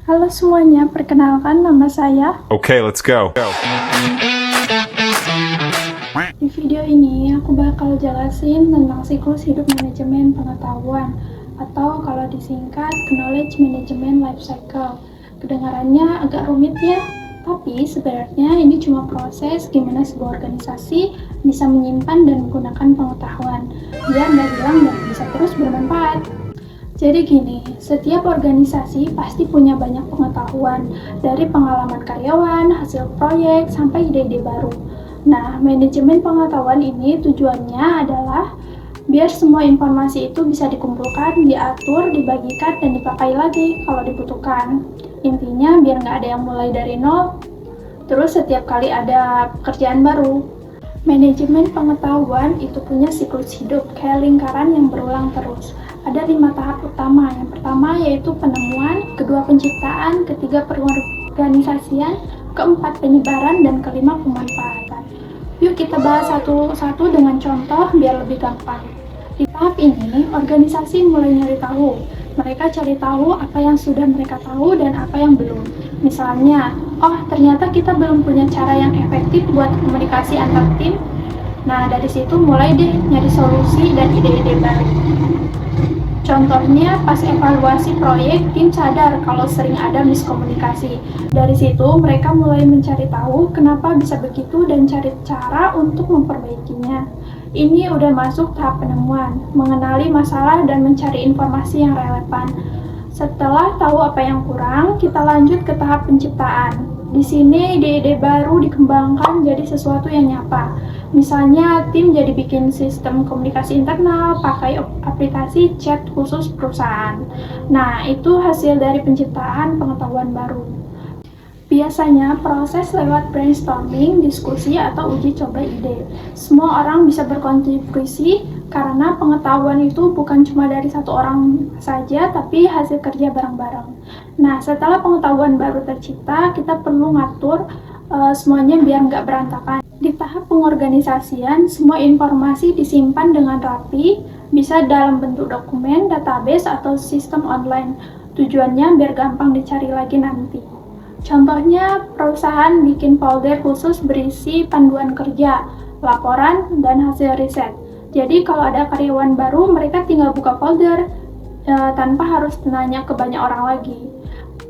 Halo semuanya, perkenalkan nama saya. Okay, let's go. Di video ini aku bakal jelasin tentang siklus hidup manajemen pengetahuan atau kalau disingkat Knowledge Management Life Cycle. Kedengarannya agak rumit ya, tapi sebenarnya ini cuma proses gimana sebuah organisasi bisa menyimpan dan menggunakan pengetahuan biar nggak hilang dan bisa terus bermanfaat. Jadi gini, setiap organisasi pasti punya banyak pengetahuan dari pengalaman karyawan, hasil proyek, sampai ide-ide baru. Nah, manajemen pengetahuan ini tujuannya adalah biar semua informasi itu bisa dikumpulkan, diatur, dibagikan, dan dipakai lagi kalau dibutuhkan. Intinya biar nggak ada yang mulai dari nol, terus setiap kali ada pekerjaan baru. Manajemen pengetahuan itu punya siklus hidup, kayak lingkaran yang berulang terus. Ada 5 tahap utama. Yang pertama yaitu penemuan, kedua penciptaan, ketiga pengorganisasian, keempat penyebaran, dan kelima pemanfaatan. Yuk kita bahas satu-satu dengan contoh biar lebih gampang. Di tahap ini, organisasi mulai nyari tahu. Mereka cari tahu apa yang sudah mereka tahu dan apa yang belum. Misalnya, oh ternyata kita belum punya cara yang efektif buat komunikasi antar tim. Nah, dari situ mulai deh nyari solusi dan ide-ide baru. Contohnya, pas evaluasi proyek, tim sadar kalau sering ada miskomunikasi. Dari situ, mereka mulai mencari tahu kenapa bisa begitu dan cari cara untuk memperbaikinya. Ini udah masuk tahap penemuan, mengenali masalah dan mencari informasi yang relevan. Setelah tahu apa yang kurang, kita lanjut ke tahap penciptaan. Di sini ide-ide baru dikembangkan jadi sesuatu yang nyata. Misalnya tim jadi bikin sistem komunikasi internal, pakai aplikasi chat khusus perusahaan. Nah, itu hasil dari penciptaan pengetahuan baru. Biasanya proses lewat brainstorming, diskusi, atau uji coba ide. Semua orang bisa berkontribusi karena pengetahuan itu bukan cuma dari satu orang saja, tapi hasil kerja bareng-bareng. Nah, setelah pengetahuan baru tercipta, kita perlu ngatur semuanya biar nggak berantakan. Di tahap pengorganisasian, semua informasi disimpan dengan rapi, bisa dalam bentuk dokumen, database, atau sistem online. Tujuannya biar gampang dicari lagi nanti. Contohnya, perusahaan bikin folder khusus berisi panduan kerja, laporan, dan hasil riset. Jadi kalau ada karyawan baru, mereka tinggal buka folder tanpa harus nanya ke banyak orang lagi.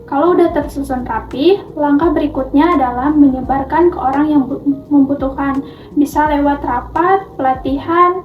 Kalau udah tersusun rapi, langkah berikutnya adalah menyebarkan ke orang yang membutuhkan. Bisa lewat rapat, pelatihan,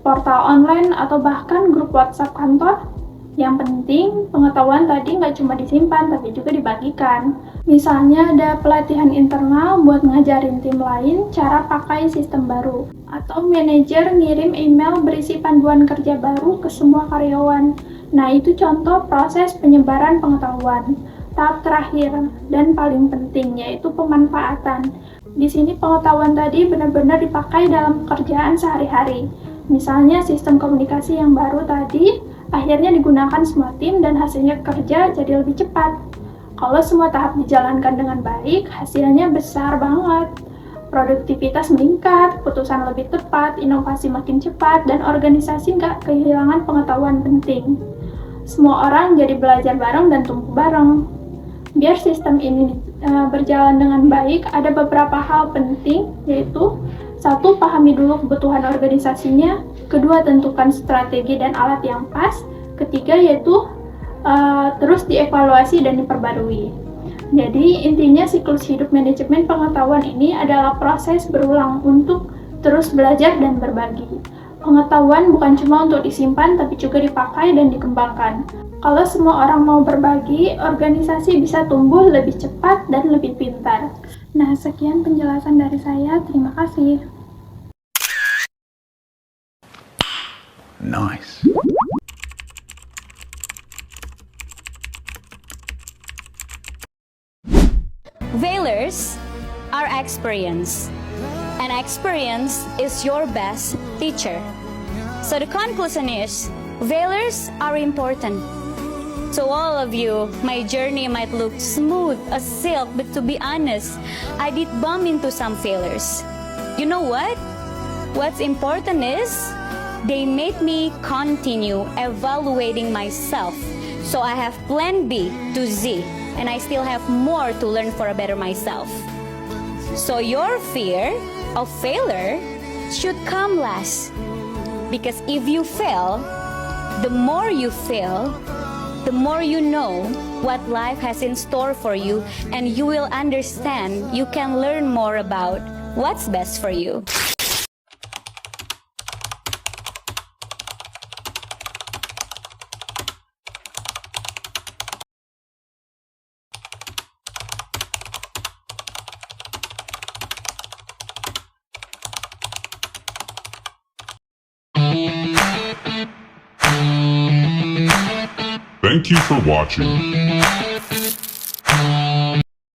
portal online, atau bahkan grup WhatsApp kantor. Yang penting, pengetahuan tadi nggak cuma disimpan, tapi juga dibagikan. Misalnya ada pelatihan internal buat ngajarin tim lain cara pakai sistem baru. Atau manajer ngirim email berisi panduan kerja baru ke semua karyawan. Nah, itu contoh proses penyebaran pengetahuan. Tahap terakhir dan paling penting yaitu pemanfaatan. Di sini pengetahuan tadi benar-benar dipakai dalam pekerjaan sehari-hari. Misalnya sistem komunikasi yang baru tadi akhirnya digunakan semua tim dan hasilnya kerja jadi lebih cepat. Kalau semua tahap dijalankan dengan baik, hasilnya besar banget. Produktivitas meningkat, keputusan lebih tepat, inovasi makin cepat, dan organisasi nggak kehilangan pengetahuan penting. Semua orang jadi belajar bareng dan tumbuh bareng. Biar sistem ini berjalan dengan baik, ada beberapa hal penting, yaitu 1. Pahami dulu kebutuhan organisasinya. 2. Tentukan strategi dan alat yang pas. 3. Yaitu terus dievaluasi dan diperbarui. Jadi intinya siklus hidup manajemen pengetahuan ini adalah proses berulang untuk terus belajar dan berbagi. Pengetahuan bukan cuma untuk disimpan, tapi juga dipakai dan dikembangkan. Kalau semua orang mau berbagi, organisasi bisa tumbuh lebih cepat dan lebih pintar. Nah, sekian penjelasan dari saya. Terima kasih. Nice. Failures are experience, and experience is your best teacher. So the conclusion is, failures are important. To all of you, my journey might look smooth as silk, but to be honest, I did bump into some failures. You know what? What's important is, they made me continue evaluating myself. So I have plan B to Z. and I still have more to learn for a better myself. So your fear of failure should come last. Because if you fail, the more you fail, the more you know what life has in store for you, and you will understand, you can learn more about what's best for you. Thank you for watching.